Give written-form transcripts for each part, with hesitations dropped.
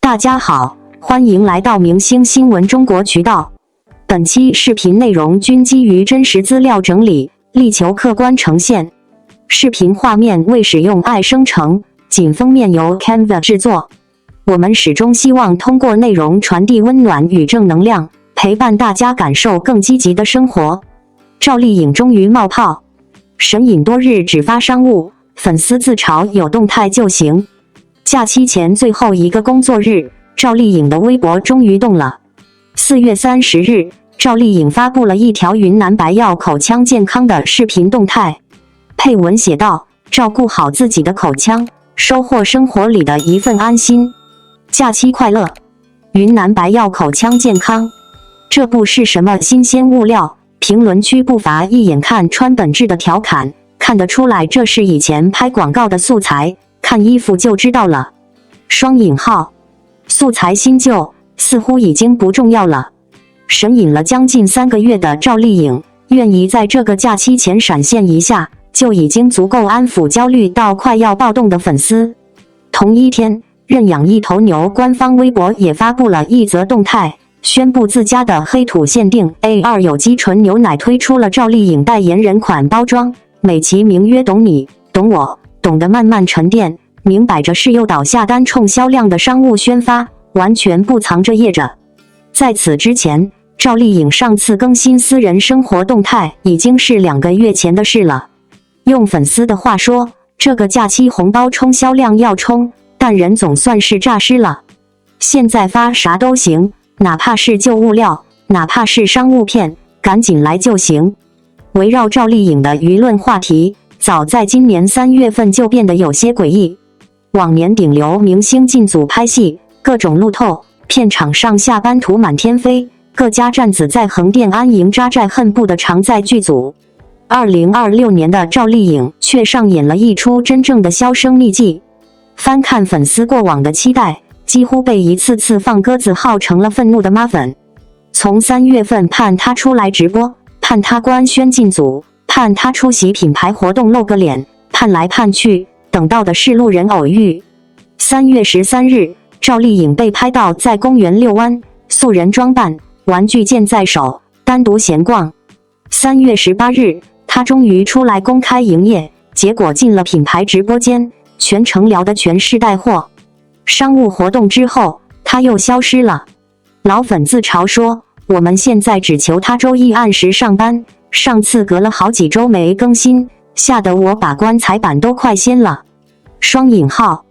大家好，欢迎来到明星新闻中国渠道。本期视频内容均基于真实资料整理，力求客观呈现。视频画面未使用AI生成，仅封面由 Canva 制作。我们始终希望通过内容传递温暖与正能量，陪伴大家感受更积极的生活。赵丽颖终于冒泡，神隐多日只发商务，粉丝自嘲有动态就行。假期前最后一个工作日，赵丽颖的微博终于动了。4月30日，赵丽颖发布了一条云南白药口腔健康的视频动态，配文写道：照顾好自己的口腔，收获生活里的一份安心。假期快乐！云南白药口腔健康，这不是什么新鲜物料，评论区不乏一眼看穿本质的调侃，看得出来这是以前拍广告的素材，看衣服就知道了。双引号，素材新旧似乎已经不重要了。神隐了将近3个月的赵丽颖，愿意在这个假期前闪现一下，就已经足够安抚焦虑到快要暴动的粉丝。同一天，认养一头牛官方微博也发布了一则动态，宣布自家的黑土限定 A2 有机纯牛奶推出了赵丽颖代言人款包装，美其名曰懂你懂我，懂得慢慢沉淀，明摆着是诱导下单冲销量的商务宣发，完全不藏着掖着。在此之前，赵丽颖上次更新私人生活动态已经是2个月前的事了。用粉丝的话说，这个假期红包冲销量要冲，但人总算是诈尸了。现在发啥都行，哪怕是旧物料，哪怕是商务片，赶紧来就行。围绕赵丽颖的舆论话题，早在今年3月份就变得有些诡异。往年顶流明星进组拍戏，各种路透，片场上下班图满天飞，各家站子在横店安营扎寨，恨不得常在剧组。2026年的赵丽颖却上演了一出真正的销声匿迹。翻看粉丝过往的期待，几乎被一次次放鸽子号成了愤怒的妈粉。从3月份盼她出来直播，盼她官宣进组，盼她出席品牌活动露个脸，盼来盼去，等到的是路人偶遇。3月13日，赵丽颖被拍到在公园遛弯，素人装扮，玩具剑在手，单独闲逛。3月18日，她终于出来公开营业，结果进了品牌直播间，全程聊的全是带货。商务活动之后，她又消失了。老粉自嘲说，我们现在只求她周一按时上班，上次隔了好几周没更新，吓得我把棺材板都快掀了。双引号。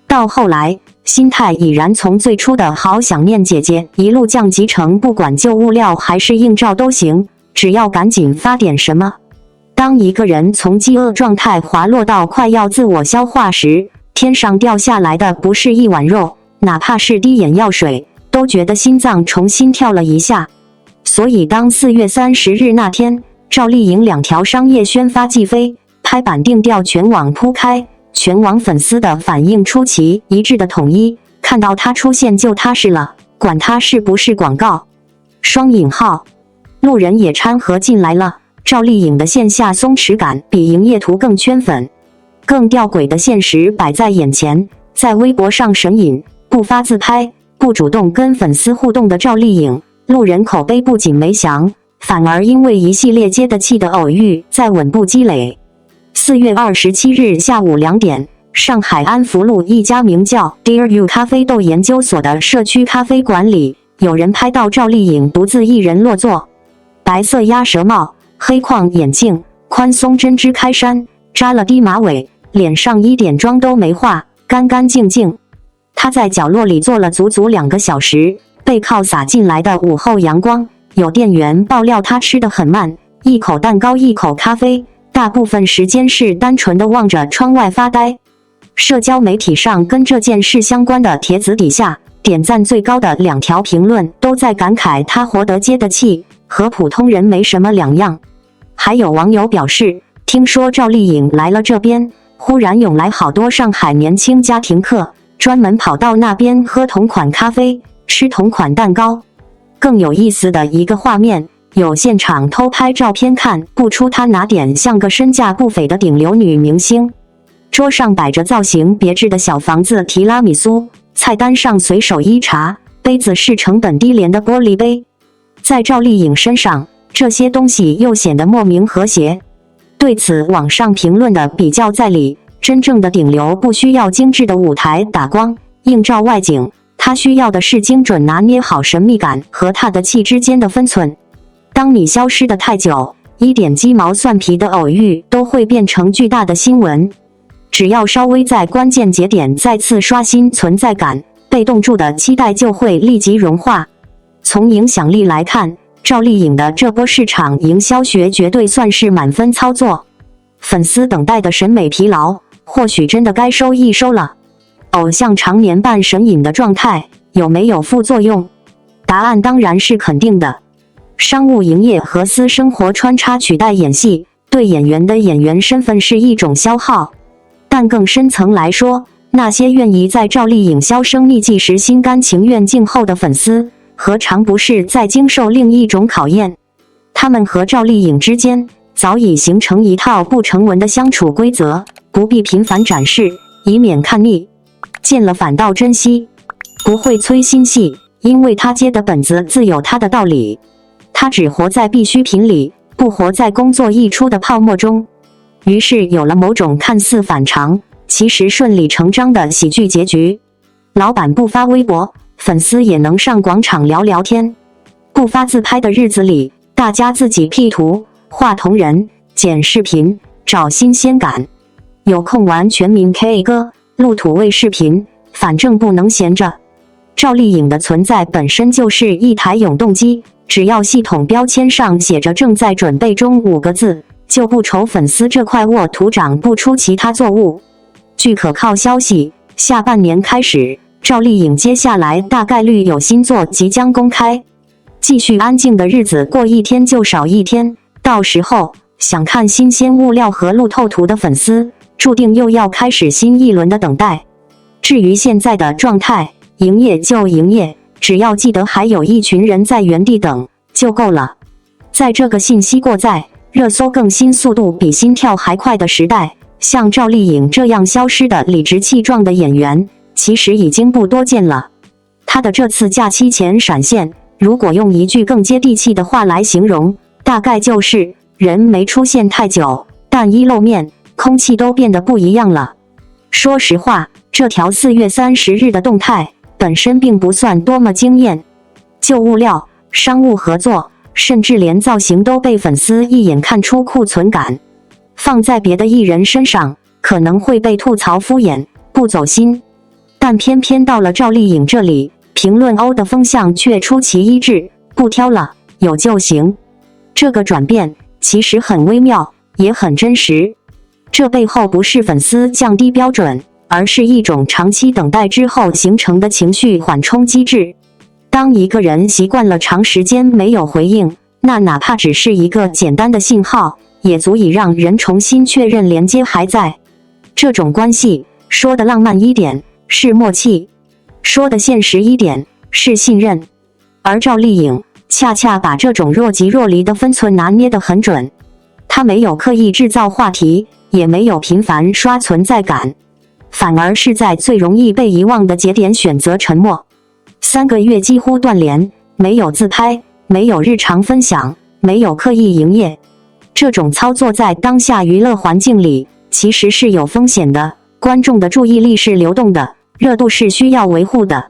到后来，心态已然从最初的好想念姐姐一路降级成不管旧物料还是硬照都行，只要赶紧发点什么。当一个人从饥饿状态滑落到快要自我消化时，天上掉下来的不是一碗肉，哪怕是滴眼药水，都觉得心脏重新跳了一下。所以当4月30日那天，赵丽颖2条商业宣发即飞，拍板定调全网铺开，全网粉丝的反应出奇一致的统一，看到她出现就踏实了，管她是不是广告。双引号。路人也掺和进来了，赵丽颖的线下松弛感比营业图更圈粉。更吊诡的现实摆在眼前，在微博上神隐，不发自拍，不主动跟粉丝互动的赵丽颖，路人口碑不仅没降，反而因为一系列接地气的偶遇在稳步积累。4月27日下午2点，上海安福路一家名叫 Dear You 咖啡豆研究所的社区咖啡馆里，有人拍到赵丽颖独自一人落座，白色鸭舌帽，黑框眼镜，宽松针织开衫，扎了低马尾，脸上一点妆都没化，干干净净。她在角落里坐了足足2个小时，背靠洒进来的午后阳光，有店员爆料她吃得很慢，一口蛋糕一口咖啡，大部分时间是单纯的望着窗外发呆。社交媒体上跟这件事相关的帖子底下，点赞最高的2条评论都在感慨她活得接地气，和普通人没什么两样。还有网友表示，听说赵丽颖来了这边，忽然涌来好多上海年轻家庭客，专门跑到那边喝同款咖啡，吃同款蛋糕。更有意思的一个画面，有现场偷拍照片看不出她哪点像个身价不菲的顶流女明星。桌上摆着造型别致的小房子提拉米苏，菜单上随手一查，杯子是成本低廉的玻璃杯。在赵丽颖身上，这些东西又显得莫名和谐。对此，网上评论的比较在理，真正的顶流不需要精致的舞台打光、映照外景，他需要的是精准拿捏好神秘感和他的气之间的分寸。当你消失的太久，一点鸡毛蒜皮的偶遇都会变成巨大的新闻。只要稍微在关键节点再次刷新存在感，被冻住的期待就会立即融化。从影响力来看，赵丽颖的这波市场营销学绝对算是满分操作。粉丝等待的审美疲劳，或许真的该收一收了。偶像常年半神隐的状态，有没有副作用？答案当然是肯定的。商务营业和私生活穿插取代演戏，对演员的演员身份是一种消耗。但更深层来说，那些愿意在赵丽颖销声匿迹时心甘情愿静候的粉丝，何尝不是在经受另一种考验？他们和赵丽颖之间早已形成一套不成文的相处规则，不必频繁展示，以免看腻。见了反倒珍惜，不会催新戏，因为他接的本子自有他的道理。他只活在必需品里，不活在工作溢出的泡沫中。于是有了某种看似反常，其实顺理成章的喜剧结局。老板不发微博，粉丝也能上广场聊聊天。不发自拍的日子里，大家自己 P 图、画同人、剪视频，找新鲜感。有空玩全民 K 歌，录土味视频，反正不能闲着。赵丽颖的存在本身就是一台永动机，只要系统标签上写着正在准备中5个字，就不愁粉丝这块沃土长不出其他作物。据可靠消息，下半年开始，赵丽颖接下来大概率有新作即将公开。继续安静的日子过一天就少一天，到时候想看新鲜物料和路透图的粉丝，注定又要开始新一轮的等待。至于现在的状态，营业就营业，只要记得还有一群人在原地等就够了。在这个信息过载、热搜更新速度比心跳还快的时代，像赵丽颖这样消失的理直气壮的演员，其实已经不多见了。她的这次假期前闪现，如果用一句更接地气的话来形容，大概就是人没出现太久，但一露面，空气都变得不一样了。说实话，这条4月30日的动态本身并不算多么惊艳，旧物料、商务合作，甚至连造型都被粉丝一眼看出库存感。放在别的艺人身上，可能会被吐槽敷衍、不走心，但偏偏到了赵丽颖这里，评论欧的风向却出奇一致，不挑了，有就行。这个转变其实很微妙，也很真实。这背后不是粉丝降低标准，而是一种长期等待之后形成的情绪缓冲机制。当一个人习惯了长时间没有回应，那哪怕只是一个简单的信号，也足以让人重新确认连接还在。这种关系，说的浪漫一点是默契，说的现实一点是信任。而赵丽颖恰恰把这种若即若离的分寸拿捏得很准。她没有刻意制造话题，也没有频繁刷存在感，反而是在最容易被遗忘的节点选择沉默。3个月几乎断联，没有自拍，没有日常分享，没有刻意营业。这种操作在当下娱乐环境里其实是有风险的，观众的注意力是流动的，热度是需要维护的。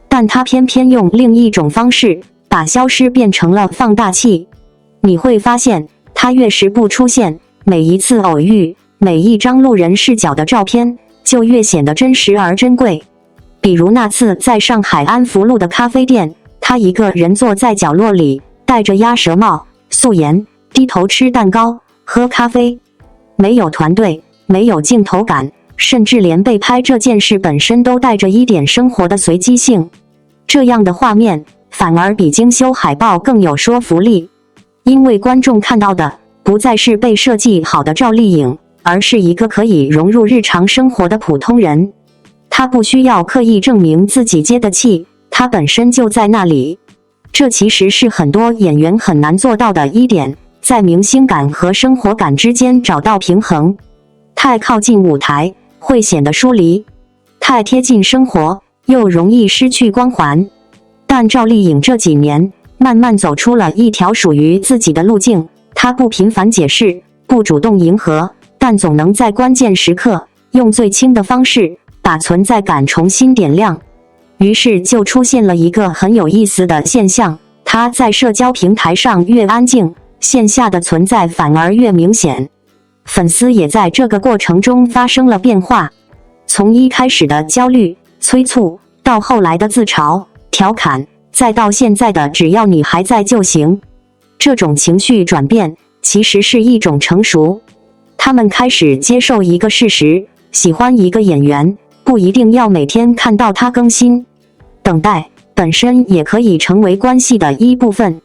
但他偏偏用另一种方式，把消失变成了放大器。你会发现，他越是不出现，每一次偶遇，每一张路人视角的照片，就越显得真实而珍贵。比如那次在上海安福路的咖啡店，他一个人坐在角落里，戴着鸭舌帽，素颜，低头吃蛋糕，喝咖啡。没有团队，没有镜头感，甚至连被拍这件事本身都带着一点生活的随机性。这样的画面反而比精修海报更有说服力，因为观众看到的不再是被设计好的赵丽颖，而是一个可以融入日常生活的普通人。他不需要刻意证明自己接得气，他本身就在那里。这其实是很多演员很难做到的一点，在明星感和生活感之间找到平衡。太靠近舞台会显得疏离，太贴近生活又容易失去光环。但赵丽颖这几年慢慢走出了一条属于自己的路径，她不频繁解释，不主动迎合，但总能在关键时刻用最轻的方式把存在感重新点亮。于是就出现了一个很有意思的现象，她在社交平台上越安静，线下的存在反而越明显。粉丝也在这个过程中发生了变化，从一开始的焦虑、催促，到后来的自嘲、调侃，再到现在的只要你还在就行。这种情绪转变其实是一种成熟，他们开始接受一个事实，喜欢一个演员，不一定要每天看到他更新。等待本身也可以成为关系的一部分，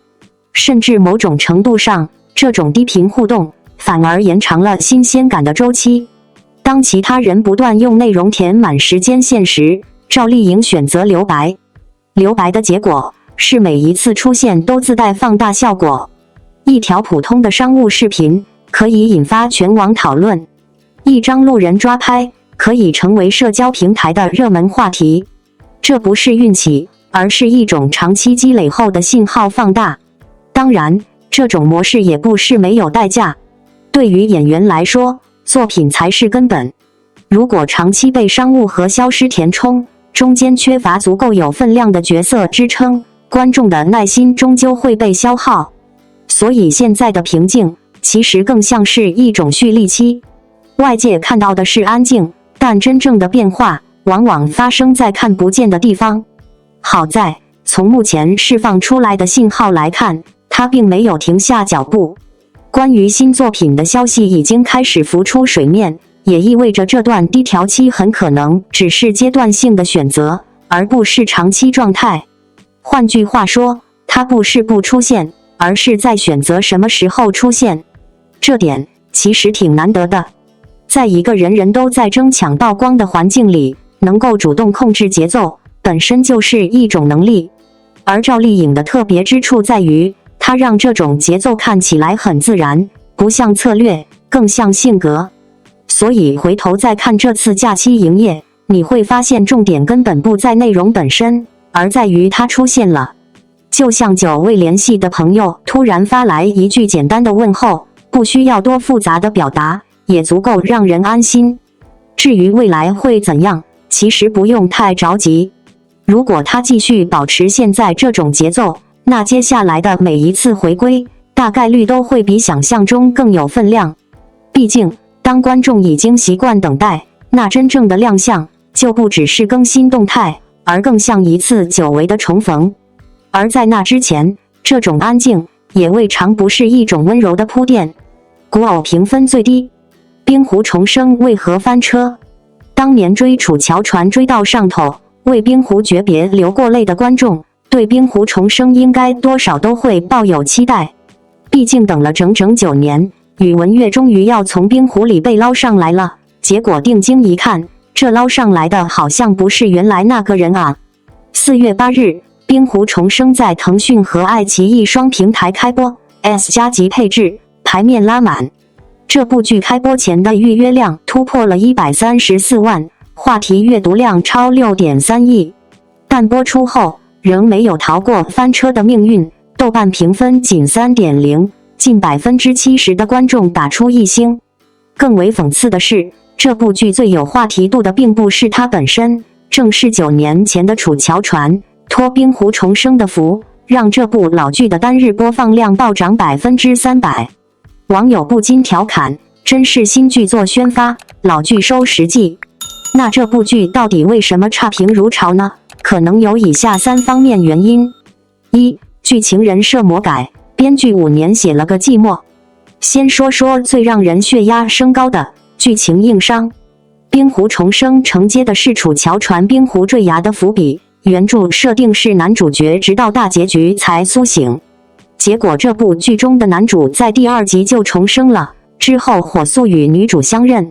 甚至某种程度上，这种低频互动反而延长了新鲜感的周期。当其他人不断用内容填满时间线时，赵丽颖选择留白。留白的结果是每一次出现都自带放大效果。一条普通的商务视频可以引发全网讨论，一张路人抓拍可以成为社交平台的热门话题。这不是运气，而是一种长期积累后的信号放大。当然，这种模式也不是没有代价。对于演员来说，作品才是根本。如果长期被商务和消失填充，中间缺乏足够有分量的角色支撑，观众的耐心终究会被消耗。所以现在的平静其实更像是一种蓄力期。外界看到的是安静，但真正的变化往往发生在看不见的地方。好在从目前释放出来的信号来看，他并没有停下脚步。关于新作品的消息已经开始浮出水面，也意味着这段低潮期很可能只是阶段性的选择，而不是长期状态。换句话说，它不是不出现，而是在选择什么时候出现。这点其实挺难得的。在一个人人都在争抢曝光的环境里，能够主动控制节奏，本身就是一种能力。而赵丽颖的特别之处在于，她让这种节奏看起来很自然，不像策略，更像性格。所以回头再看这次假期营业，你会发现重点根本不在内容本身，而在于它出现了。就像久未联系的朋友突然发来一句简单的问候，不需要多复杂的表达，也足够让人安心。至于未来会怎样，其实不用太着急。如果他继续保持现在这种节奏，那接下来的每一次回归，大概率都会比想象中更有分量。毕竟，当观众已经习惯等待，那真正的亮相就不只是更新动态，而更像一次久违的重逢。而在那之前，这种安静也未尝不是一种温柔的铺垫。古偶评分最低，冰湖重生为何翻车？当年追楚乔传追到上头，为冰湖诀别流过泪的观众，对冰湖重生应该多少都会抱有期待。毕竟等了整整9年，宇文玥终于要从冰湖里被捞上来了，结果定睛一看，这捞上来的好像不是原来那个人啊。4月8日，冰湖重生在腾讯和爱奇艺双平台开播 ，S 加级配置，排面拉满。这部剧开播前的预约量突破了134万，话题阅读量超6.3亿，但播出后仍没有逃过翻车的命运，豆瓣评分仅 3.0， 近70%的观众打出1星。更为讽刺的是，这部剧最有话题度的并不是它本身，正是9年前的楚乔传托冰湖重生的福，让这部老剧的单日播放量暴涨300%。网友不禁调侃，真是新剧做宣发，老剧收实际。那这部剧到底为什么差评如潮呢？可能有以下3方面原因。1. 剧情人设魔改，编剧5年写了个寂寞。先说说最让人血压升高的剧情硬伤。冰湖重生承接的是楚乔传冰湖坠崖的伏笔，原著设定是男主角直到大结局才苏醒。结果这部剧中的男主在第2集就重生了，之后火速与女主相认。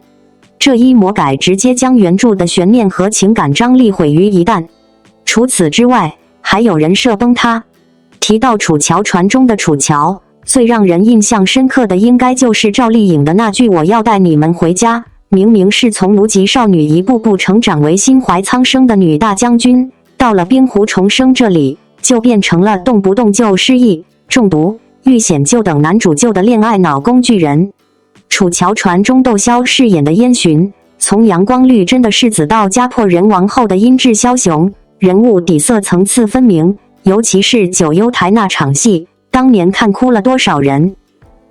这一魔改直接将原著的悬念和情感张力毁于一旦。除此之外，还有人设崩塌。提到楚乔传中的楚乔，最让人印象深刻的应该就是赵丽颖的那句"我要带你们回家"，明明是从无极少女一步步成长为心怀苍生的女大将军，到了冰湖重生这里，就变成了动不动就失忆、中毒、遇险就等男主救的恋爱脑工具人。楚乔传中窦骁饰演的燕洵，从阳光绿真的世子到家破人亡后的阴鸷枭雄，人物底色层次分明，尤其是九幽台那场戏，当年看哭了多少人。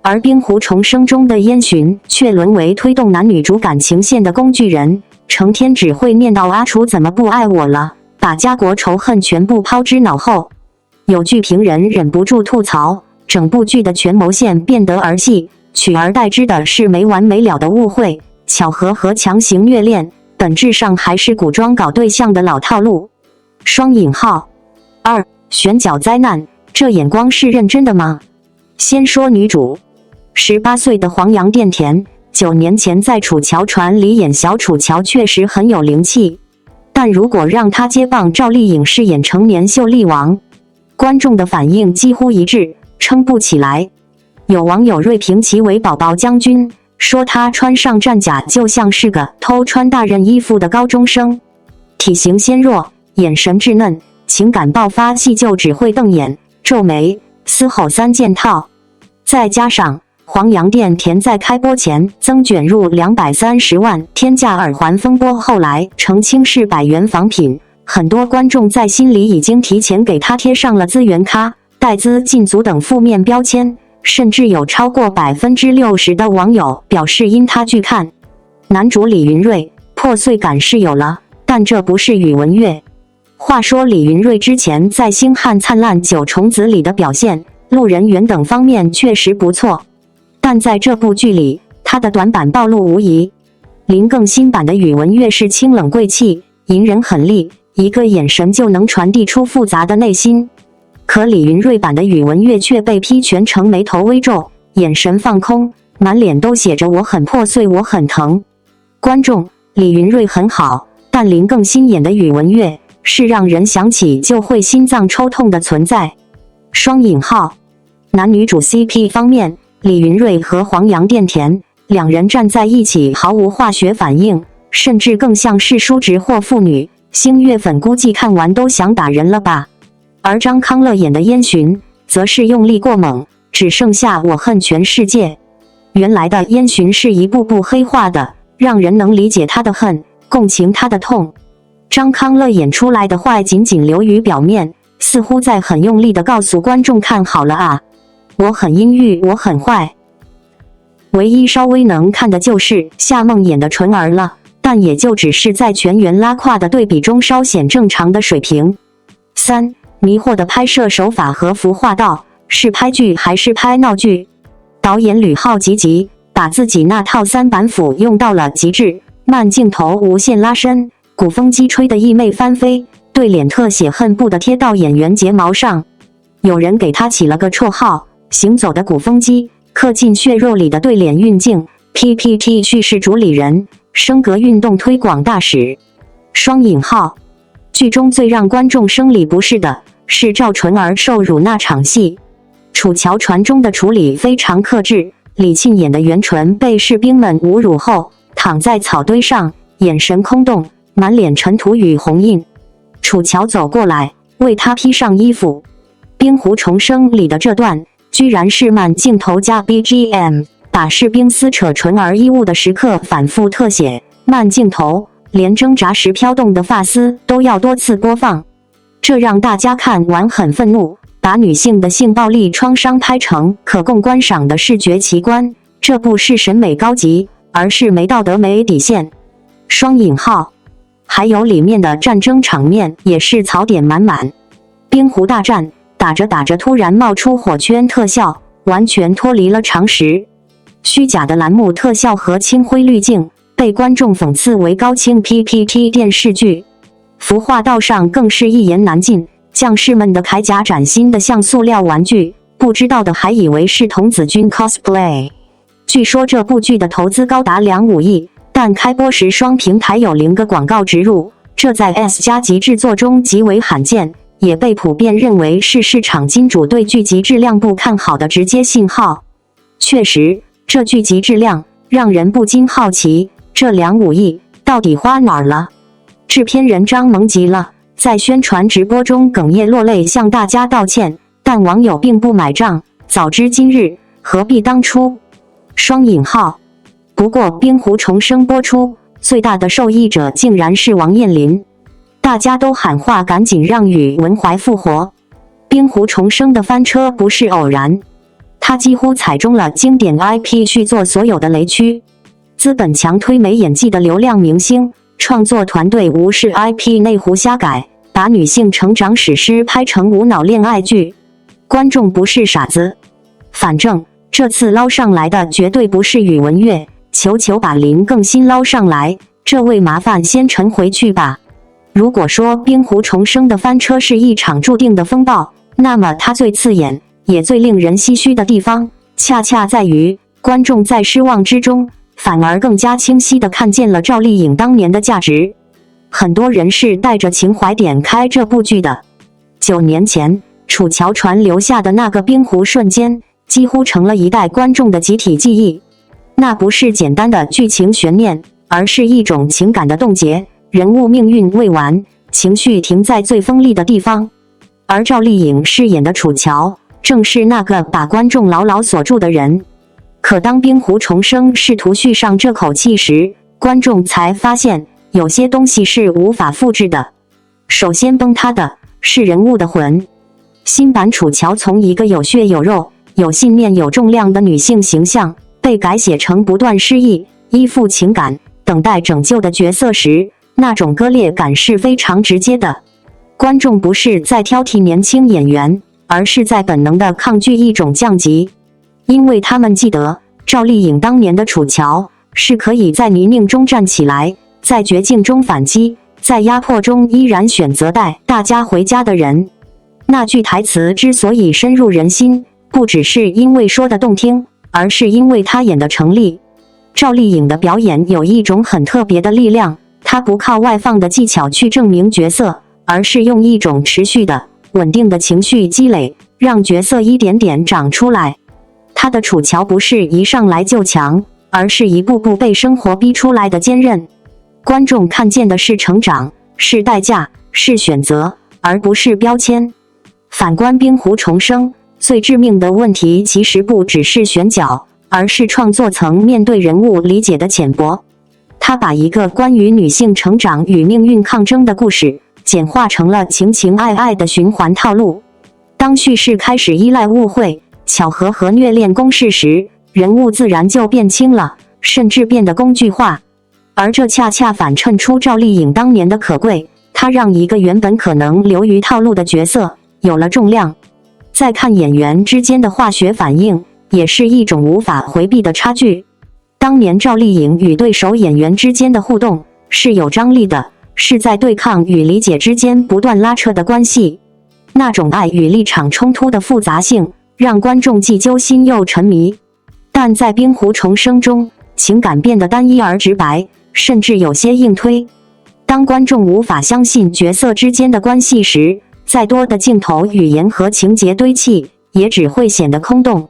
而冰湖重生中的燕洵却沦为推动男女主感情线的工具人，成天只会念叨阿楚怎么不爱我了，把家国仇恨全部抛之脑后。有剧评人忍不住吐槽，整部剧的权谋线变得儿戏，取而代之的是没完没了的误会、巧合和强行虐恋，本质上还是古装搞对象的老套路。双引号。2. 选角灾难，这眼光是认真的吗？先说女主，18岁的黄杨钿甜，9年前在楚乔传里演小楚乔确实很有灵气，但如果让她接棒赵丽颖饰演成年秀丽王，观众的反应几乎一致，撑不起来。有网友锐评其为宝宝将军，说她穿上战甲就像是个偷穿大人衣服的高中生，体型纤弱，眼神稚嫩，情感爆发戏就只会瞪眼、皱眉、嘶吼3件套。再加上黄杨钿甜在开播前曾卷入230万天价耳环风波，后来澄清是100元仿品，很多观众在心里已经提前给他贴上了资源咖、带资禁足等负面标签，甚至有超过60%的网友表示因他拒看。男主李云瑞破碎感是有了，但这不是宇文玥。话说李云瑞之前在《星汉灿烂9重子》里的表现，路人缘等方面确实不错，但在这部剧里，他的短板暴露无遗。林更新版的宇文玥是清冷贵气、隐忍狠厉，一个眼神就能传递出复杂的内心。可李云瑞版的宇文玥却被批全程眉头微皱，眼神放空，满脸都写着我很破碎，我很疼。观众，李云瑞很好，但林更新演的宇文玥是让人想起就会心脏抽痛的存在。双引号。男女主 CP 方面，李云瑞和黄杨钿甜两人站在一起毫无化学反应，甚至更像是叔侄或父女，星月粉估计看完都想打人了吧。而张康乐演的燕洵则是用力过猛，只剩下我恨全世界。原来的燕洵是一步步黑化的，让人能理解他的恨，共情他的痛。张康乐演出来的坏仅仅流于表面，似乎在很用力地告诉观众看好了啊，我很阴郁，我很坏。唯一稍微能看的就是夏梦演的纯儿了，但也就只是在全员拉胯的对比中稍显正常的水平。3. 迷惑的拍摄手法和服化道，是拍剧还是拍闹剧？导演吕浩吉把自己那套3板斧用到了极致，慢镜头无限拉伸，鼓风机吹得溢媚翻飞，对脸特写恨不得贴到演员睫毛上。有人给他起了个绰号，行走的鼓风机，刻进血肉里的对脸运镜， PPT 叙事主理人，升格运动推广大使。双引号。剧中最让观众生理不适的是赵纯儿受辱那场戏，楚乔传中的处理非常克制，李沁演的袁纯被士兵们侮辱后躺在草堆上，眼神空洞，满脸尘土与红印。楚乔走过来为他披上衣服。冰湖重生里的这段居然是慢镜头加 BGM， 把士兵撕扯纯儿衣物的时刻反复特写，慢镜头连挣扎时飘动的发丝都要多次播放，这让大家看完很愤怒，把女性的性暴力创伤拍成可供观赏的视觉奇观，这不是审美高级，而是没道德没底线。双引号。还有里面的战争场面也是槽点满满，冰湖大战打着打着突然冒出火圈特效，完全脱离了常识。虚假的栏目特效和清灰滤镜被观众讽刺为高清 PPT 电视剧。服化道上更是一言难尽，将士们的铠甲崭新的像塑料玩具，不知道的还以为是童子军 cosplay。 据说这部剧的投资高达2.5亿，但开播时双平台有0个广告植入，这在 S 加级制作中极为罕见，也被普遍认为是市场金主对剧集质量不看好的直接信号。确实，这剧集质量让人不禁好奇，这2.5亿到底花哪儿了？制片人张萌急了，在宣传直播中哽咽落泪向大家道歉，但网友并不买账，早知今日，何必当初？双引号。不过《冰湖重生》播出，最大的受益者竟然是王彦霖，大家都喊话赶紧让宇文怀复活。《冰湖重生》的翻车不是偶然，他几乎踩中了经典 IP 续作所有的雷区。资本强推没演技的流量明星，创作团队无视 IP 内胡瞎改，把女性成长史诗拍成无脑恋爱剧。观众不是傻子，反正这次捞上来的绝对不是宇文玥，求求把林更新捞上来，这位麻烦先沉回去吧。如果说《冰湖重生》的翻车是一场注定的风暴，那么它最刺眼也最令人唏嘘的地方，恰恰在于观众在失望之中，反而更加清晰地看见了赵丽颖当年的价值。很多人是带着情怀点开这部剧的。9年前，楚乔传留下的那个冰湖瞬间，几乎成了一代观众的集体记忆。那不是简单的剧情悬念，而是一种情感的冻结，人物命运未完，情绪停在最锋利的地方。而赵丽颖饰演的楚乔，正是那个把观众牢牢锁住的人。可当冰湖重生试图续上这口气时，观众才发现有些东西是无法复制的。首先崩塌的是人物的魂。新版楚乔从一个有血有肉、有信念有重量的女性形象，被改写成不断失忆、依附情感、等待拯救的角色时，那种割裂感是非常直接的。观众不是在挑剔年轻演员，而是在本能地抗拒一种降级。因为他们记得赵丽颖当年的楚乔是可以在泥泞中站起来，在绝境中反击，在压迫中依然选择带大家回家的人。那句台词之所以深入人心，不只是因为说的动听，而是因为她演的成立。赵丽颖的表演有一种很特别的力量，她不靠外放的技巧去证明角色，而是用一种持续的、稳定的情绪积累，让角色一点点长出来。她的楚乔不是一上来就强，而是一步步被生活逼出来的坚韧。观众看见的是成长，是代价，是选择，而不是标签。反观冰湖重生，最致命的问题其实不只是选角，而是创作层面对人物理解的浅薄。他把一个关于女性成长与命运抗争的故事，简化成了情情爱爱的循环套路。当叙事开始依赖误会、巧合和虐恋公式时，人物自然就变轻了，甚至变得工具化。而这恰恰反衬出赵丽颖当年的可贵，她让一个原本可能流于套路的角色有了重量。再看演员之间的化学反应，也是一种无法回避的差距。当年赵丽颖与对手演员之间的互动是有张力的，是在对抗与理解之间不断拉扯的关系。那种爱与立场冲突的复杂性，让观众既揪心又沉迷。但在冰湖重生中，情感变得单一而直白，甚至有些硬推。当观众无法相信角色之间的关系时，再多的镜头语言和情节堆砌，也只会显得空洞。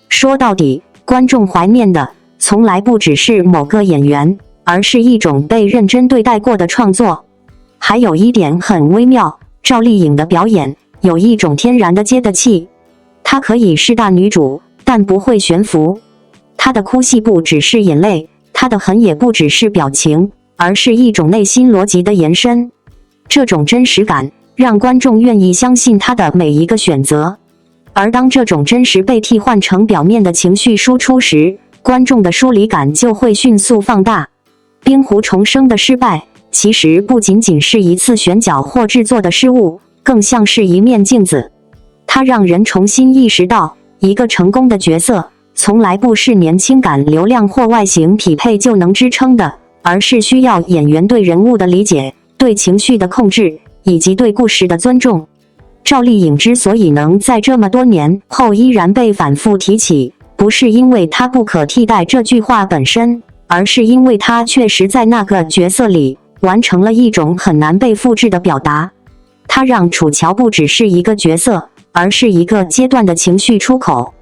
说到底，观众怀念的从来不只是某个演员，而是一种被认真对待过的创作。还有一点很微妙，赵丽颖的表演有一种天然的接地气。她可以是大女主，但不会悬浮。她的哭戏不只是眼泪，她的狠也不只是表情，而是一种内心逻辑的延伸。这种真实感让观众愿意相信她的每一个选择。而当这种真实被替换成表面的情绪输出时，观众的疏离感就会迅速放大。冰湖重生的失败，其实不仅仅是一次选角或制作的失误，更像是一面镜子。它让人重新意识到，一个成功的角色从来不是年轻感、流量或外形匹配就能支撑的，而是需要演员对人物的理解、对情绪的控制，以及对故事的尊重。赵丽颖之所以能在这么多年后依然被反复提起，不是因为她不可替代这句话本身，而是因为她确实在那个角色里完成了一种很难被复制的表达。她让楚乔不只是一个角色，而是一个阶段的情绪出口。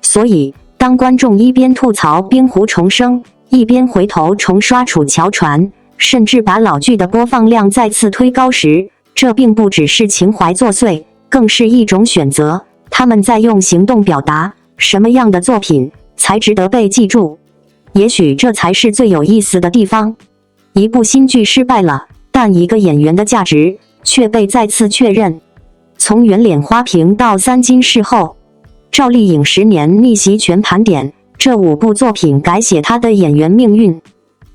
所以当观众一边吐槽冰湖重生，一边回头重刷《楚乔传》，甚至把老剧的播放量再次推高时，这并不只是情怀作祟，更是一种选择。他们在用行动表达什么样的作品才值得被记住。也许这才是最有意思的地方。一部新剧失败了，但一个演员的价值却被再次确认。从圆脸花瓶到三金视后，赵丽颖10年逆袭全盘点，这5部作品改写她的演员命运。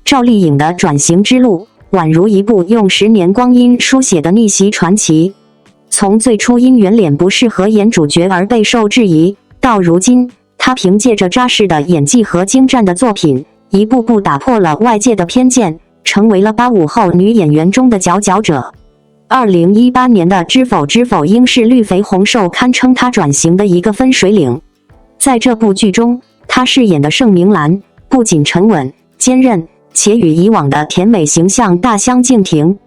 赵丽颖的转型之路，宛如一部用10年光阴书写的逆袭传奇。从最初因圆脸不适合演主角而备受质疑，到如今，她凭借着扎实的演技和精湛的作品，一步步打破了外界的偏见，成为了85后女演员中的佼佼者。2018年的《知否知否应是绿肥红瘦》堪称她转型的一个分水岭。在这部剧中，她饰演的盛明兰不仅沉稳坚韧，且与以往的甜美形象大相径庭。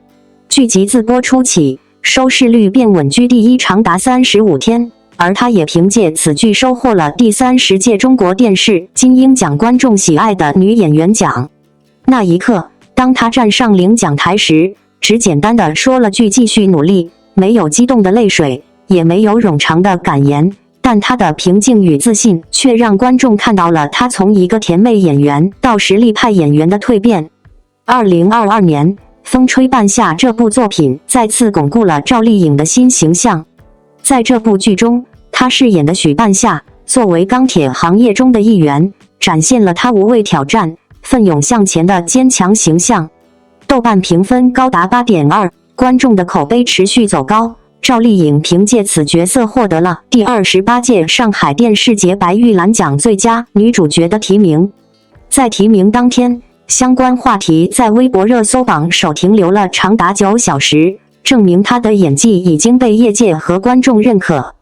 剧集自播出起，收视率便稳居第一长达35天，而她也凭借此剧收获了第30届中国电视金鹰奖观众喜爱的女演员奖。那一刻，当她站上领奖台时，只简单的说了句继续努力，没有激动的泪水，也没有冗长的感言，但她的平静与自信却让观众看到了她从一个甜妹演员到实力派演员的蜕变。2022年，《风吹半夏》这部作品再次巩固了赵丽颖的新形象。在这部剧中，她饰演的许半夏作为钢铁行业中的一员，展现了她无畏挑战、奋勇向前的坚强形象。豆瓣评分高达 8.2， 观众的口碑持续走高。赵丽颖凭借此角色获得了第28届上海电视节白玉兰奖最佳女主角的提名。在提名当天，相关话题在微博热搜榜首停留了长达9小时，证明她的演技已经被业界和观众认可。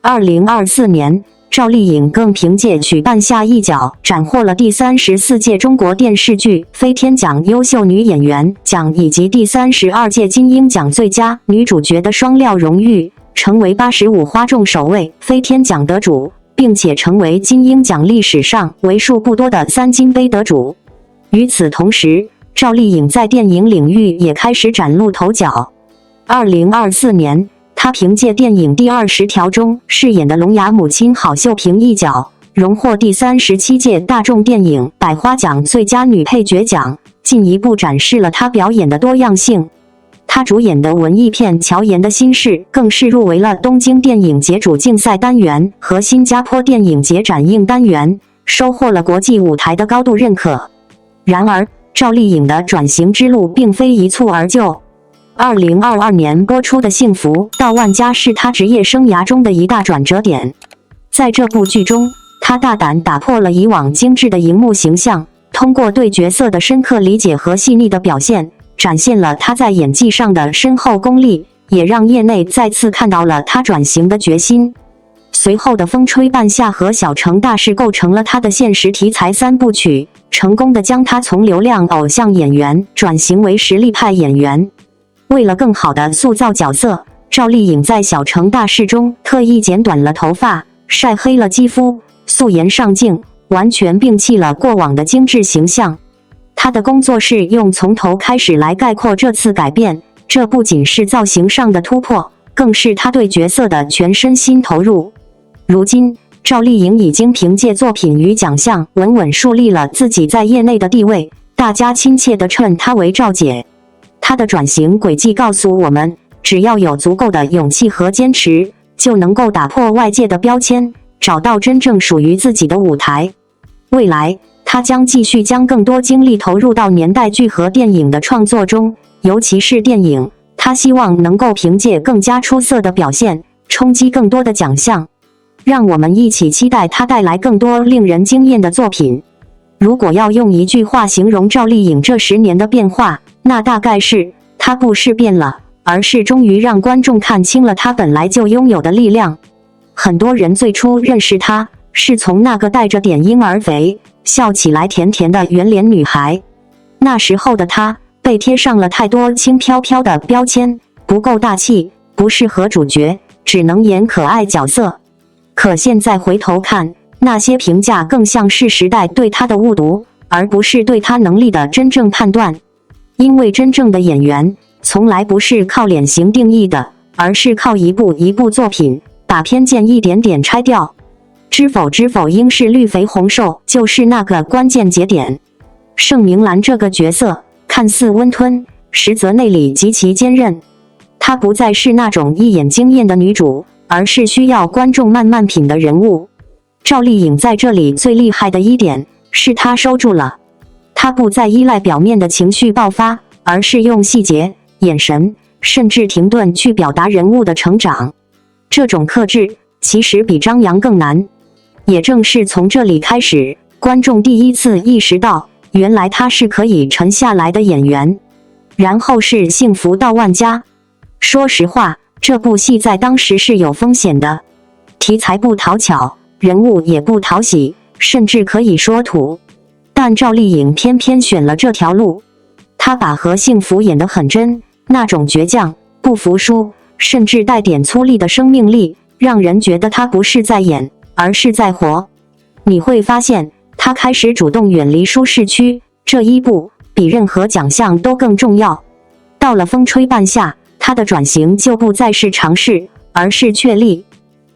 2024年，赵丽颖更凭借许半夏一角斩获了第34届中国电视剧飞天奖优秀女演员奖以及第32届金鹰奖最佳女主角的双料荣誉，成为85花中首位飞天奖得主，并且成为金鹰奖历史上为数不多的3金杯得主。与此同时，赵丽颖在电影领域也开始崭露头角。2024年，她凭借电影《第20条》中饰演的聋哑母亲郝秀萍一角，荣获第37届大众电影百花奖最佳女配角奖，进一步展示了她表演的多样性。她主演的文艺片《乔岩的心事》更是入围了东京电影节主竞赛单元和新加坡电影节展映单元，收获了国际舞台的高度认可。然而，赵丽颖的转型之路并非一蹴而就。2022年播出的《幸福到万家》是她职业生涯中的一大转折点。在这部剧中，她大胆打破了以往精致的荧幕形象，通过对角色的深刻理解和细腻的表现，展现了她在演技上的深厚功力，也让业内再次看到了她转型的决心。随后的《风吹半夏》和《小城大事》构成了她的现实题材3部曲，成功的将她从流量偶像演员转型为实力派演员。为了更好地塑造角色，赵丽颖在《小城大事》中特意剪短了头发，晒黑了肌肤，素颜上镜，完全摒弃了过往的精致形象。她的工作室用从头开始来概括这次改变，这不仅是造型上的突破，更是她对角色的全身心投入。如今，赵丽颖已经凭借作品与奖项稳稳树立了自己在业内的地位，大家亲切地称她为赵姐。她的转型轨迹告诉我们，只要有足够的勇气和坚持，就能够打破外界的标签，找到真正属于自己的舞台。未来，她将继续将更多精力投入到年代剧和电影的创作中，尤其是电影，她希望能够凭借更加出色的表现，冲击更多的奖项。让我们一起期待她带来更多令人惊艳的作品。如果要用一句话形容赵丽颖这10年的变化，那大概是，她不是变了，而是终于让观众看清了她本来就拥有的力量。很多人最初认识她，是从那个带着点婴儿肥，笑起来甜甜的圆脸女孩。那时候的她，被贴上了太多轻飘飘的标签，不够大气，不适合主角，只能演可爱角色。可现在回头看，那些评价更像是时代对她的误读，而不是对他能力的真正判断。因为真正的演员从来不是靠脸型定义的，而是靠一部一部作品把偏见一点点拆掉。知否应是绿肥红瘦，就是那个关键节点。盛明兰这个角色看似温吞，实则内里极其坚韧。她不再是那种一眼惊艳的女主，而是需要观众慢慢品的人物。赵丽颖在这里最厉害的一点是她收住了，她不再依赖表面的情绪爆发，而是用细节、眼神，甚至停顿去表达人物的成长。这种克制其实比张扬更难。也正是从这里开始，观众第一次意识到，原来他是可以沉下来的演员。然后是幸福到万家。说实话，这部戏在当时是有风险的，题材不讨巧，人物也不讨喜，甚至可以说土。但赵丽颖偏偏选了这条路，她把何幸福演得很真，那种倔强、不服输，甚至带点粗粝的生命力，让人觉得她不是在演，而是在活。你会发现，她开始主动远离舒适区，这一步比任何奖项都更重要。到了风吹半夏，她的转型就不再是尝试，而是确立。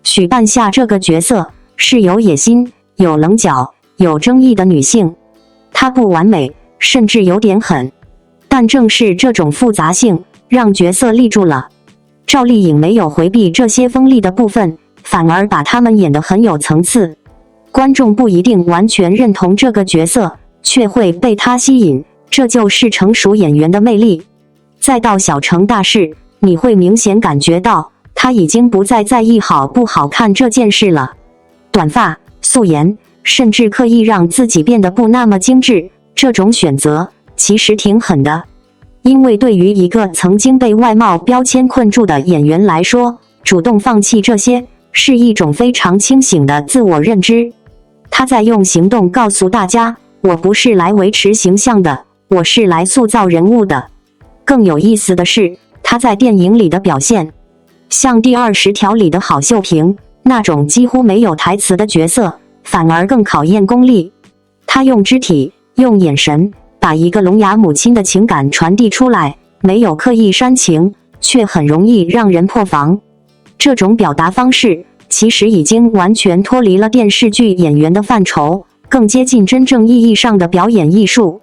许半夏这个角色是有野心、有棱角、有争议的女性，她不完美，甚至有点狠，但正是这种复杂性让角色立住了。赵丽颖没有回避这些锋利的部分，反而把他们演得很有层次。观众不一定完全认同这个角色，却会被她吸引，这就是成熟演员的魅力。再到小成大事，你会明显感觉到她已经不再在意好不好看这件事了。短发、素颜，甚至刻意让自己变得不那么精致，这种选择其实挺狠的。因为对于一个曾经被外貌标签困住的演员来说，主动放弃这些是一种非常清醒的自我认知。他在用行动告诉大家，我不是来维持形象的，我是来塑造人物的。更有意思的是，他在电影里的表现，像第20条里的郝秀萍那种几乎没有台词的角色，反而更考验功力。他用肢体，用眼神，把一个聋哑母亲的情感传递出来，没有刻意煽情，却很容易让人破防。这种表达方式其实已经完全脱离了电视剧演员的范畴，更接近真正意义上的表演艺术。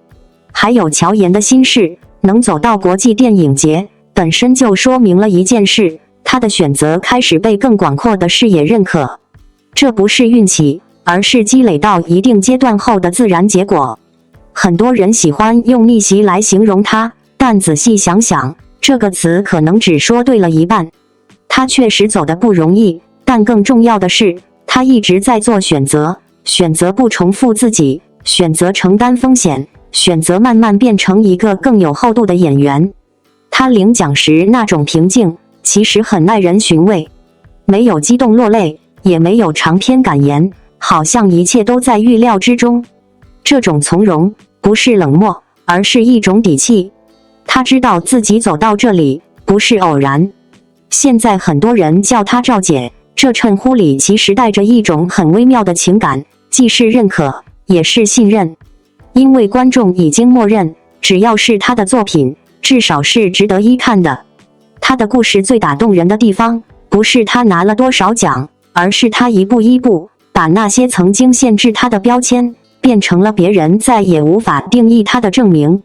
还有乔妍的心事能走到国际电影节，本身就说明了一件事，他的选择开始被更广阔的视野认可。这不是运气，而是积累到一定阶段后的自然结果。很多人喜欢用逆袭来形容他，但仔细想想，这个词可能只说对了一半。他确实走得不容易，但更重要的是，他一直在做选择，选择不重复自己，选择承担风险，选择慢慢变成一个更有厚度的演员。他领奖时那种平静，其实很耐人寻味，没有激动落泪，也没有长篇感言，好像一切都在预料之中。这种从容不是冷漠，而是一种底气。他知道自己走到这里不是偶然。现在很多人叫她赵姐，这称呼里其实带着一种很微妙的情感，既是认可，也是信任。因为观众已经默认，只要是她的作品，至少是值得一看的。她的故事最打动人的地方，不是她拿了多少奖，而是她一步一步把那些曾经限制她的标签变成了别人再也无法定义他的证明。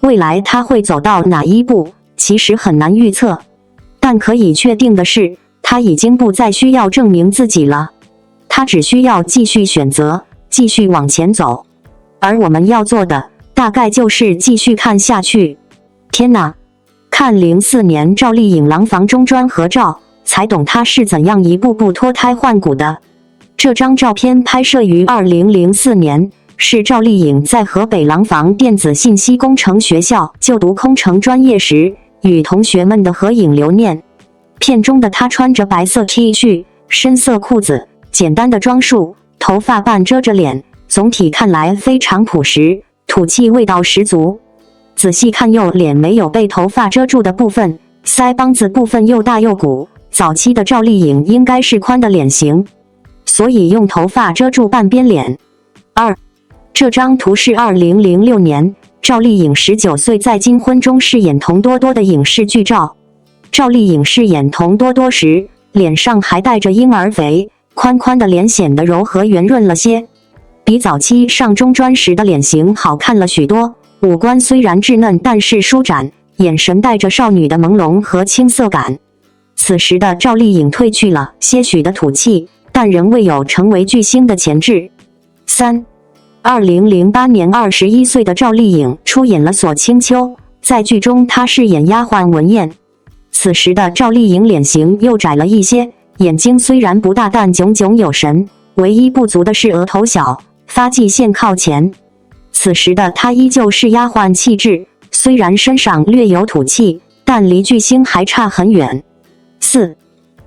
未来他会走到哪一步，其实很难预测，但可以确定的是，他已经不再需要证明自己了，他只需要继续选择，继续往前走。而我们要做的，大概就是继续看下去。天哪，看04年赵丽颖廊坊中专合照，才懂她是怎样一步步脱胎换骨的。这张照片拍摄于2004年，是赵丽颖在河北廊坊电子信息工程学校就读空乘专业时，与同学们的合影留念。片中的她穿着白色 T 恤、深色裤子，简单的装束，头发半遮着脸，总体看来非常朴实，土气味道十足。仔细看右脸没有被头发遮住的部分，腮帮子部分又大又鼓，早期的赵丽颖应该是宽的脸型，所以用头发遮住半边脸。2. 这张图是2006年赵丽颖19岁在金婚中饰演童多多的影视剧照。赵丽颖饰演童多多时，脸上还带着婴儿肥，宽宽的脸显得柔和圆润了些，比早期上中专时的脸型好看了许多。五官虽然稚嫩，但是舒展，眼神带着少女的朦胧和青涩感。此时的赵丽颖褪去了些许的土气，但仍未有成为巨星的潜质。2008年21岁的赵丽颖出演了《锁清秋》，在剧中她饰演丫鬟文燕。此时的赵丽颖脸型又窄了一些，眼睛虽然不大，但炯炯有神，唯一不足的是额头小，发际线靠前。此时的她依旧是丫鬟气质，虽然身上略有土气，但离巨星还差很远。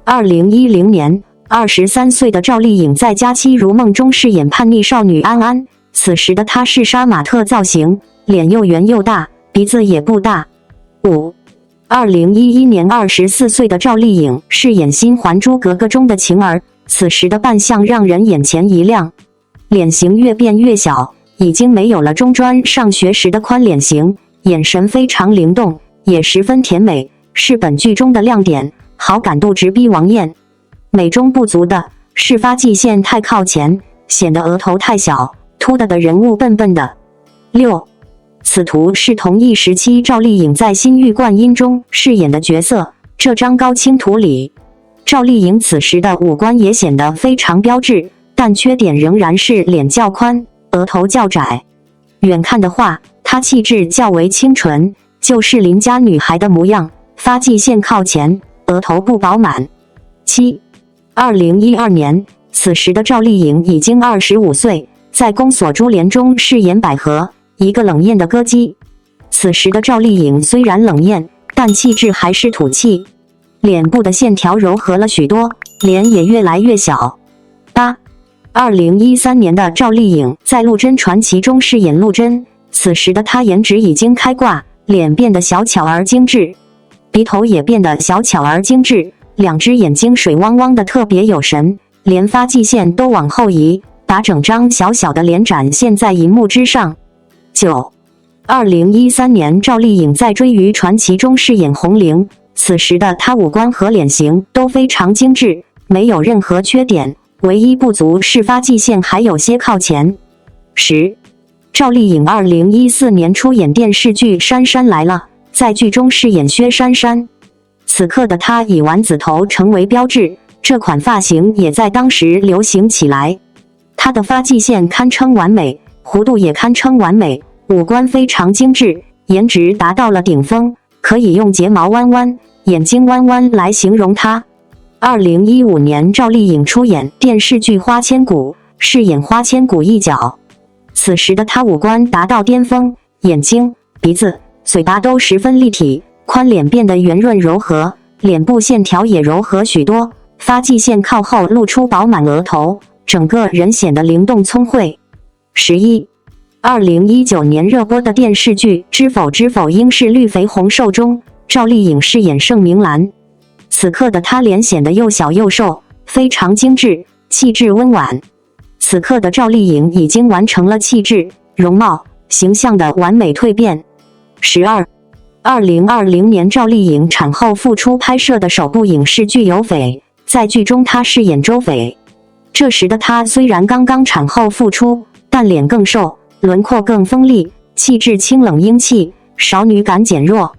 2010年23岁的赵丽颖在《佳期如梦》中饰演叛逆少女安安，此时的她是杀马特造型，脸又圆又大，鼻子也不大。2011年24岁的赵丽颖饰演新《还珠格格》中的晴儿，此时的扮相让人眼前一亮，脸型越变越小，已经没有了中专上学时的宽脸型，眼神非常灵动，也十分甜美，是本剧中的亮点，好感度直逼王艳。美中不足的是发际线太靠前，显得额头太小，凸的人物笨笨的。此图是同一时期赵丽颖在《新玉观音》中饰演的角色。这张高清图里，赵丽颖此时的五官也显得非常标致，但缺点仍然是脸较宽，额头较窄。远看的话，她气质较为清纯，就是邻家女孩的模样，发际线靠前，额头不饱满。2012年，此时的赵丽颖已经25岁，在《宫锁珠帘》中饰演百合，一个冷艳的歌姬。此时的赵丽颖虽然冷艳，但气质还是土气，脸部的线条柔和了许多，脸也越来越小。2013年的赵丽颖在《陆贞传奇》中饰演陆贞，此时的她颜值已经开挂，脸变得小巧而精致，鼻头也变得小巧而精致，两只眼睛水汪汪的特别有神，连发际线都往后移，把整张小小的脸展现在荧幕之上。2013年赵丽颖在《追鱼传奇》中饰演红菱，此时的她五官和脸型都非常精致，没有任何缺点，唯一不足是发际线还有些靠前。赵丽颖2014年出演电视剧《杉杉来了》，在剧中饰演薛杉杉。此刻的她以丸子头成为标志，这款发型也在当时流行起来。她的发际线堪称完美，弧度也堪称完美，五官非常精致，颜值达到了顶峰，可以用睫毛弯弯、眼睛弯弯来形容她。2015年赵丽颖出演电视剧《花千骨》，饰演花千骨一角。此时的她五官达到巅峰，眼睛、鼻子、嘴巴都十分立体，宽脸变得圆润柔和，脸部线条也柔和许多，发际线靠后露出饱满额头，整个人显得灵动聪慧。2019年热播的电视剧《知否知否应是绿肥红瘦》中，赵丽颖饰演盛明兰。此刻的她脸显得又小又瘦，非常精致，气质温婉。此刻的赵丽颖已经完成了气质、容貌、形象的完美蜕变。2020年赵丽颖产后复出拍摄的首部影视剧《有匪》，在剧中她饰演周匪。这时的她虽然刚刚产后复出，但脸更瘦，轮廓更锋利，气质清冷英气，少女感减弱。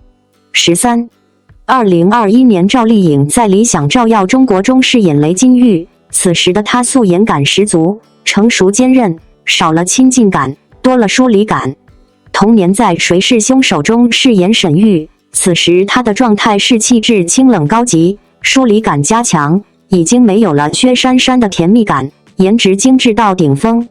2021年赵丽颖在《理想照耀中国》中饰演雷金玉，此时的她素颜感十足，成熟坚韧，少了亲近感，多了疏离感。同年在《谁是凶手》中饰演沈玉，此时她的状态是气质清冷高级，疏离感加强，已经没有了薛杉杉的甜蜜感，颜值精致到顶峰。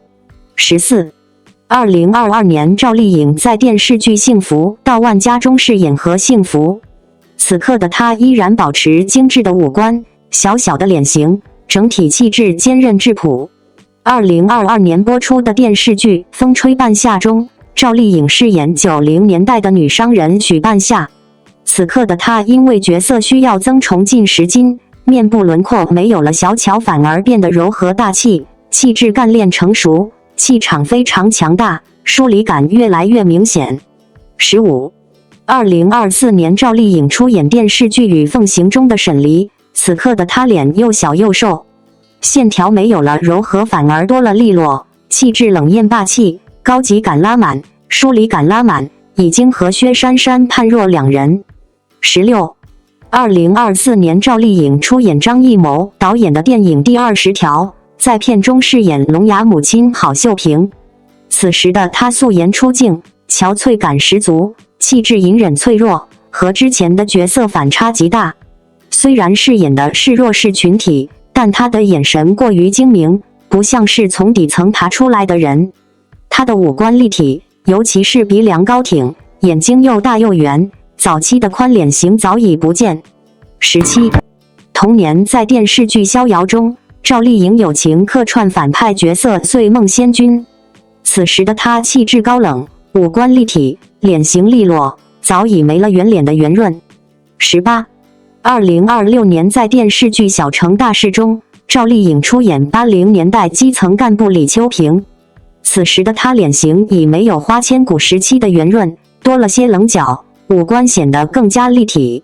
2022年赵丽颖在电视剧《幸福到万家》中饰演何幸福，此刻的她依然保持精致的五官，小小的脸型，整体气质坚韧质朴。2022年播出的电视剧《风吹半夏》中，赵丽颖饰演90年代的女商人许半夏。此刻的她因为角色需要增重近10斤，面部轮廓没有了小巧，反而变得柔和大气，气质干练成熟，气场非常强大，疏离感越来越明显。15。2024年，赵丽颖出演电视剧《与凤行》中的沈黎，此刻的她脸又小又瘦，线条没有了柔和，反而多了利落，气质冷艳霸气，高级感拉满，疏离感拉满，已经和薛珊珊判若两人。16。2024年，赵丽颖出演张艺谋导演的电影《第20条》，在片中饰演聋哑母亲郝秀萍。此时的她素颜出镜，憔悴感十足，气质隐忍脆弱，和之前的角色反差极大。虽然饰演的是弱势群体，但她的眼神过于精明，不像是从底层爬出来的人。她的五官立体，尤其是鼻梁高挺，眼睛又大又圆，早期的宽脸型早已不见。17。同年，在电视剧《逍遥》中，赵丽颖友情客串反派角色醉梦仙君。此时的她气质高冷，五官立体，脸型利落，早已没了圆脸的圆润。18。2026年，在电视剧《小城大事》中，赵丽颖出演80年代基层干部李秋平。此时的她脸型已没有花千骨时期的圆润，多了些棱角，五官显得更加立体，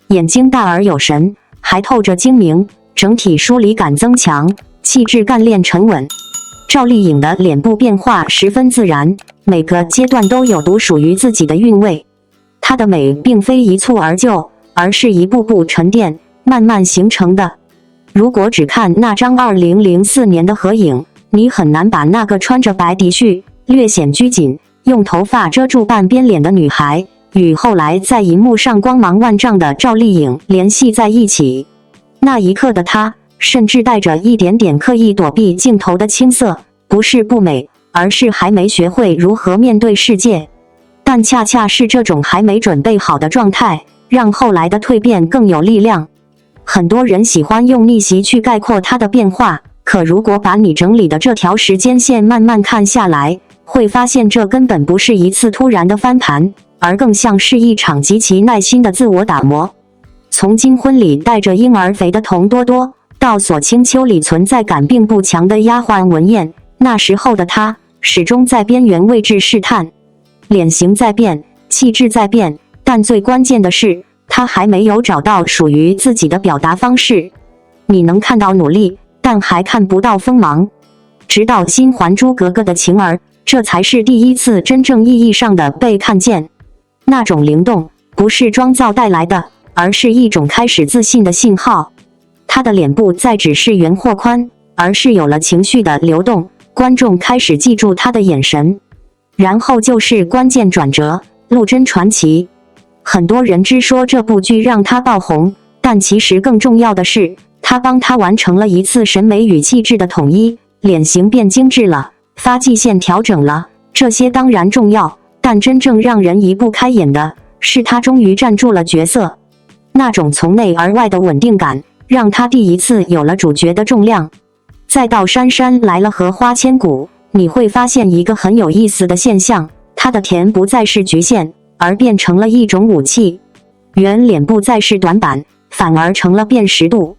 眼睛大而有神，还透着精明，整体疏离感增强，气质干练沉稳。赵丽颖的脸部变化十分自然，每个阶段都有独属于自己的韵味。她的美并非一蹴而就，而是一步步沉淀，慢慢形成的。如果只看那张2004年的合影，你很难把那个穿着白底恤、略显拘谨、用头发遮住半边脸的女孩，与后来在荧幕上光芒万丈的赵丽颖联系在一起。那一刻的她，甚至带着一点点刻意躲避镜头的青涩，不是不美，而是还没学会如何面对世界。但恰恰是这种还没准备好的状态，让后来的蜕变更有力量。很多人喜欢用逆袭去概括她的变化，可如果把你整理的这条时间线慢慢看下来，会发现这根本不是一次突然的翻盘，而更像是一场极其耐心的自我打磨。从金婚里带着婴儿肥的童多多，到锁清秋里存在感并不强的丫鬟文燕，那时候的她始终在边缘位置试探。脸型在变，气质在变，但最关键的是，她还没有找到属于自己的表达方式。你能看到努力，但还看不到锋芒。直到新《还珠格格》的晴儿，这才是第一次真正意义上的被看见。那种灵动，不是妆造带来的，而是一种开始自信的信号。她的脸部再只是圆或宽，而是有了情绪的流动，观众开始记住她的眼神。然后就是关键转折，陆贞传奇。很多人只说这部剧让她爆红，但其实更重要的是，她帮她完成了一次审美与气质的统一，脸型变精致了，发际线调整了，这些当然重要，但真正让人移不开眼的是她终于站住了角色。那种从内而外的稳定感，让她第一次有了主角的重量。再到姗姗来了和花千骨，你会发现一个很有意思的现象，她的甜不再是局限，而变成了一种武器。圆脸不再是短板，反而成了辨识度。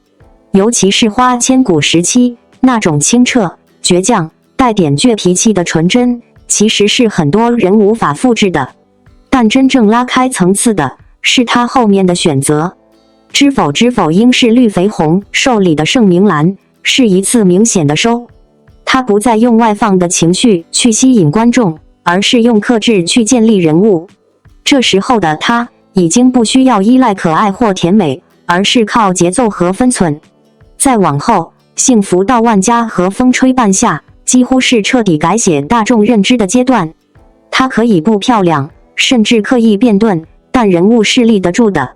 尤其是花千骨时期，那种清澈、倔强、带点倔脾气的纯真，其实是很多人无法复制的。但真正拉开层次的，是她后面的选择。知否知否，应是绿肥红瘦里的盛明兰，是一次明显的收。她不再用外放的情绪去吸引观众，而是用克制去建立人物。这时候的她已经不需要依赖可爱或甜美，而是靠节奏和分寸。再往后，幸福到万家和风吹半夏，几乎是彻底改写大众认知的阶段。她可以不漂亮，甚至刻意变钝，但人物是立得住的。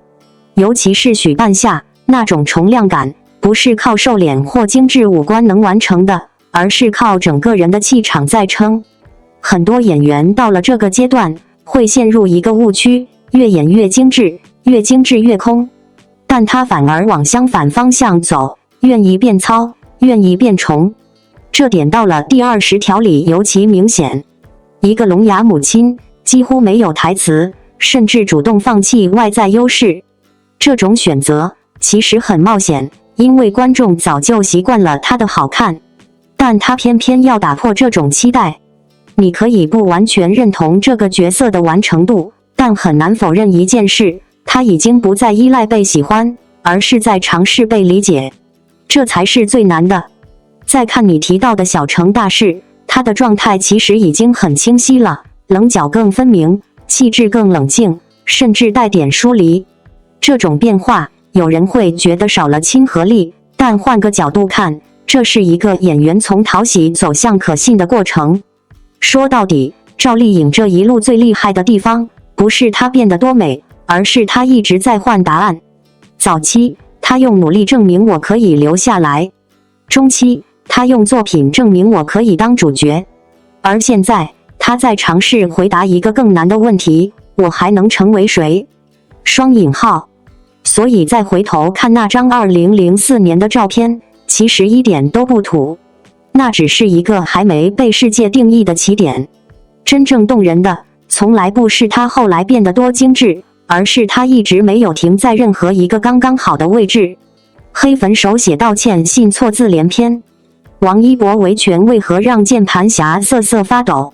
尤其是许半夏，那种重量感，不是靠瘦脸或精致五官能完成的，而是靠整个人的气场在撑。很多演员到了这个阶段，会陷入一个误区，越演越精致，越精致越空。但他反而往相反方向走，愿意变糙，愿意变重。这点到了第20条里尤其明显。一个聋哑母亲，几乎没有台词，甚至主动放弃外在优势。这种选择其实很冒险，因为观众早就习惯了她的好看。但他偏偏要打破这种期待。你可以不完全认同这个角色的完成度，但很难否认一件事，他已经不再依赖被喜欢，而是在尝试被理解。这才是最难的。再看你提到的小成大事，他的状态其实已经很清晰了，棱角更分明，气质更冷静，甚至带点疏离。这种变化，有人会觉得少了亲和力，但换个角度看，这是一个演员从讨喜走向可信的过程。说到底，赵丽颖这一路最厉害的地方，不是她变得多美，而是她一直在换答案。早期，她用努力证明我可以留下来；中期，她用作品证明我可以当主角；而现在，她在尝试回答一个更难的问题：我还能成为谁？双引号。所以再回头看那张2004年的照片，其实一点都不土。那只是一个还没被世界定义的起点。真正动人的，从来不是他后来变得多精致，而是他一直没有停在任何一个刚刚好的位置。黑粉手写道歉信错字连篇。王一博维权为何让键盘侠瑟瑟发抖？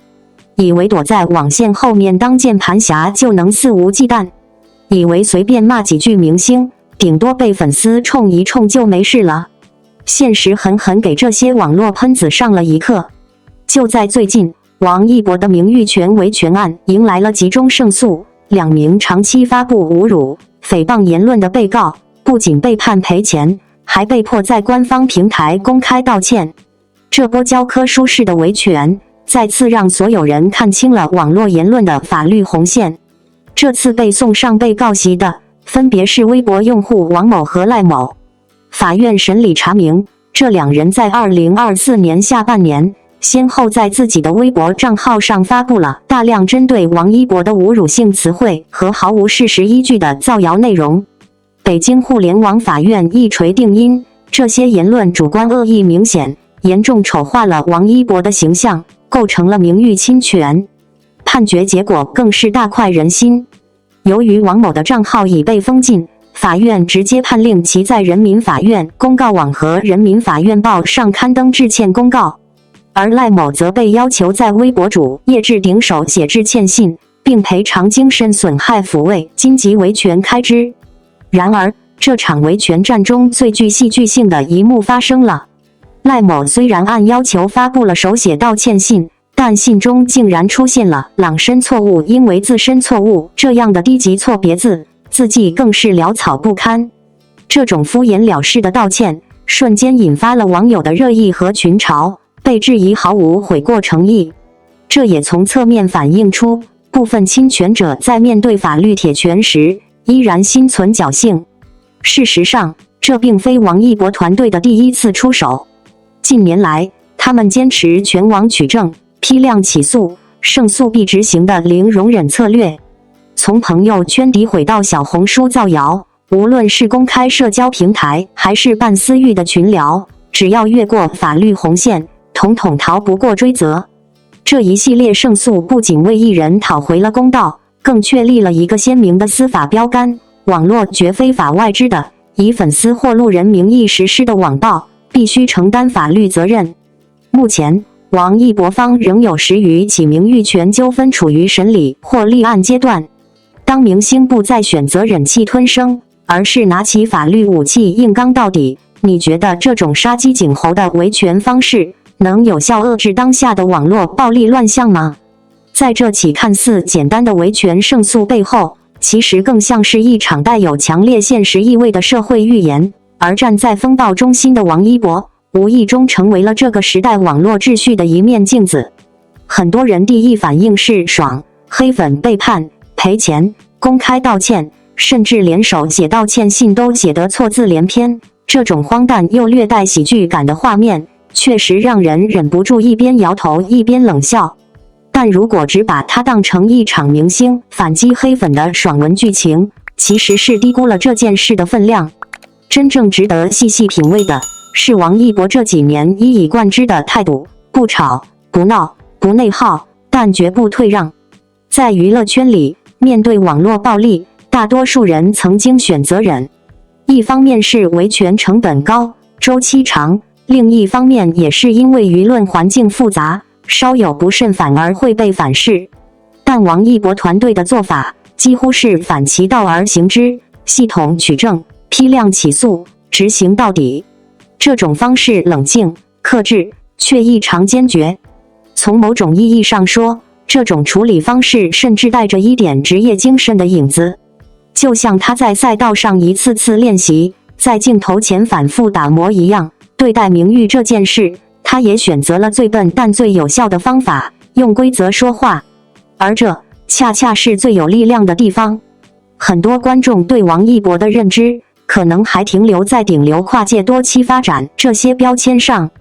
以为躲在网线后面当键盘侠就能肆无忌惮？以为随便骂几句明星，顶多被粉丝冲一冲就没事了？现实狠狠给这些网络喷子上了一课。就在最近，王一博的名誉权维权案迎来了集中胜诉，2名长期发布侮辱、诽谤言论的被告，不仅被判赔钱，还被迫在官方平台公开道歉。这波教科书式的维权，再次让所有人看清了网络言论的法律红线。这次被送上被告席的，分别是微博用户王某和赖某。法院审理查明，这2人在2024年下半年，先后在自己的微博账号上发布了大量针对王一博的侮辱性词汇和毫无事实依据的造谣内容。北京互联网法院一锤定音，这些言论主观恶意明显，严重丑化了王一博的形象，构成了名誉侵权。判决结果更是大快人心。由于王某的账号已被封禁，法院直接判令其在人民法院公告网和人民法院报上刊登致歉公告。而赖某则被要求在微博主页置顶手写致歉信，并赔偿精神损害抚慰金及维权开支。然而，这场维权战中最具戏剧性的一幕发生了。赖某虽然按要求发布了手写道歉信，但信中竟然出现了朗申错误因为自身错误这样的低级错别字，字迹更是潦草不堪。这种敷衍了事的道歉，瞬间引发了网友的热议和群嘲，被质疑毫无悔过诚意。这也从侧面反映出，部分侵权者在面对法律铁拳时，依然心存侥幸。事实上，这并非王一博团队的第一次出手。近年来，他们坚持全网取证、批量起诉、胜诉必执行的零容忍策略。从朋友圈诋毁到小红书造谣，无论是公开社交平台还是办私域的群聊，只要越过法律红线，统统逃不过追责。这一系列胜诉不仅为艺人讨回了公道，更确立了一个鲜明的司法标杆：网络绝非法外之的，以粉丝或路人名义实施的网暴，必须承担法律责任。目前，王一博方仍有10余起名誉权纠纷处于审理或立案阶段。当明星不再选择忍气吞声，而是拿起法律武器硬刚到底，你觉得这种杀鸡儆猴的维权方式能有效遏制当下的网络暴力乱象吗？在这起看似简单的维权胜诉背后，其实更像是一场带有强烈现实意味的社会预言。而站在风暴中心的王一博，无意中成为了这个时代网络秩序的一面镜子。很多人第一反应是爽，黑粉被判、赔钱、公开道歉，甚至连手写道歉信都写得错字连篇。这种荒诞又略带喜剧感的画面，确实让人忍不住一边摇头一边冷笑。但如果只把它当成一场明星反击黑粉的爽文剧情，其实是低估了这件事的分量。真正值得细细品味的是王一博这几年一以贯之的态度：不吵、不闹、不内耗，但绝不退让。在娱乐圈里，面对网络暴力，大多数人曾经选择忍。一方面是维权成本高、周期长，另一方面也是因为舆论环境复杂，稍有不慎反而会被反噬。但王一博团队的做法几乎是反其道而行之，系统取证，批量起诉，执行到底。这种方式冷静、克制，却异常坚决。从某种意义上说，这种处理方式甚至带着一点职业精神的影子。就像他在赛道上一次次练习，在镜头前反复打磨一样，对待名誉这件事，他也选择了最笨但最有效的方法，用规则说话。而这恰恰是最有力量的地方。很多观众对王一博的认知，可能还停留在顶流跨界多期发展这些标签上。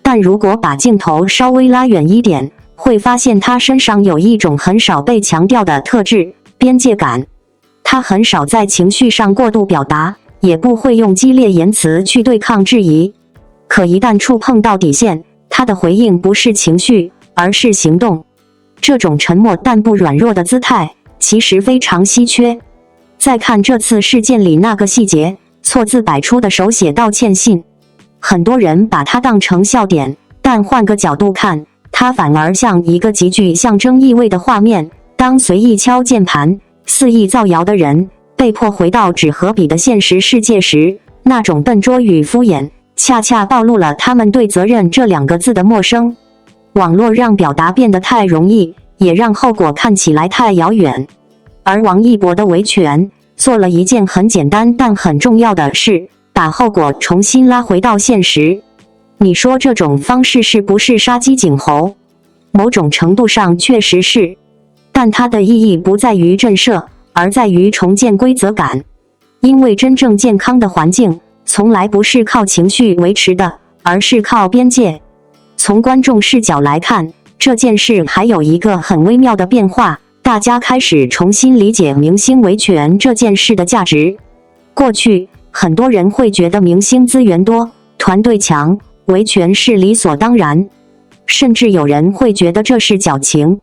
但如果把镜头稍微拉远一点，会发现他身上有一种很少被强调的特质——边界感。他很少在情绪上过度表达，也不会用激烈言辞去对抗质疑。可一旦触碰到底线，他的回应不是情绪，而是行动。这种沉默但不软弱的姿态，其实非常稀缺。再看这次事件里那个细节，错字百出的手写道歉信，很多人把它当成笑点，但换个角度看，它反而像一个极具象征意味的画面。当随意敲键盘、肆意造谣的人被迫回到纸和笔的现实世界时，那种笨拙与敷衍，恰恰暴露了他们对责任这两个字的陌生。网络让表达变得太容易，也让后果看起来太遥远。而王一博的维权做了一件很简单但很重要的事，把后果重新拉回到现实。你说这种方式是不是杀鸡儆猴？某种程度上确实是，但它的意义不在于震慑，而在于重建规则感。因为真正健康的环境，从来不是靠情绪维持的，而是靠边界。从观众视角来看，这件事还有一个很微妙的变化，大家开始重新理解明星维权这件事的价值。过去，很多人会觉得明星资源多，团队强，维权是理所当然，甚至有人会觉得这是矫情。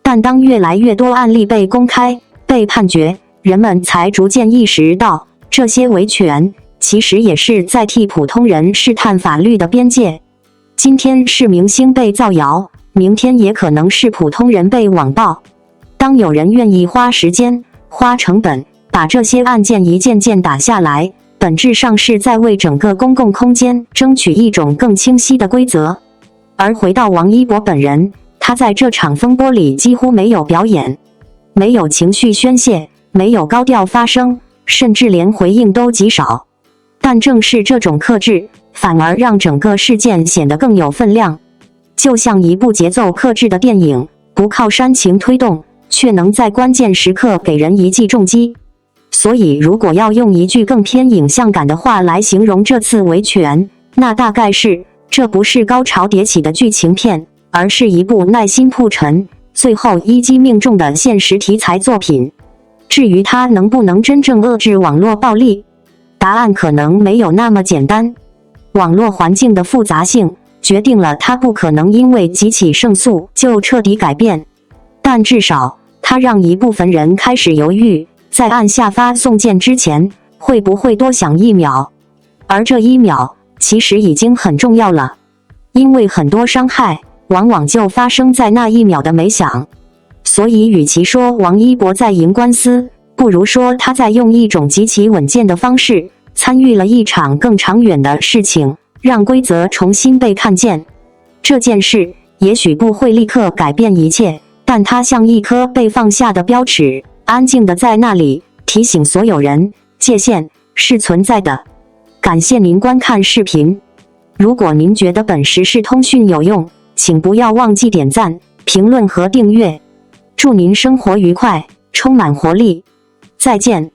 但当越来越多案例被公开、被判决，人们才逐渐意识到，这些维权其实也是在替普通人试探法律的边界。今天是明星被造谣，明天也可能是普通人被网暴。当有人愿意花时间、花成本，把这些案件一件件打下来，本质上是在为整个公共空间争取一种更清晰的规则。而回到王一博本人，他在这场风波里几乎没有表演，没有情绪宣泄，没有高调发声，甚至连回应都极少。但正是这种克制，反而让整个事件显得更有分量。就像一部节奏克制的电影，不靠煽情推动，却能在关键时刻给人一记重击。所以如果要用一句更偏影像感的话来形容这次维权，那大概是，这不是高潮迭起的剧情片，而是一部耐心铺陈，最后一击命中的现实题材作品。至于它能不能真正遏制网络暴力，答案可能没有那么简单。网络环境的复杂性决定了它不可能因为几起胜诉就彻底改变，但至少它让一部分人开始犹豫，在按下发送键之前，会不会多想一秒。而这一秒其实已经很重要了，因为很多伤害往往就发生在那一秒的没想。所以与其说王一博在赢官司，不如说他在用一种极其稳健的方式参与了一场更长远的事情，让规则重新被看见。这件事也许不会立刻改变一切，但它像一颗被放下的标尺，安静地在那里提醒所有人，界限是存在的。感谢您观看视频。如果您觉得本时事通讯有用，请不要忘记点赞、评论和订阅。祝您生活愉快，充满活力。再见。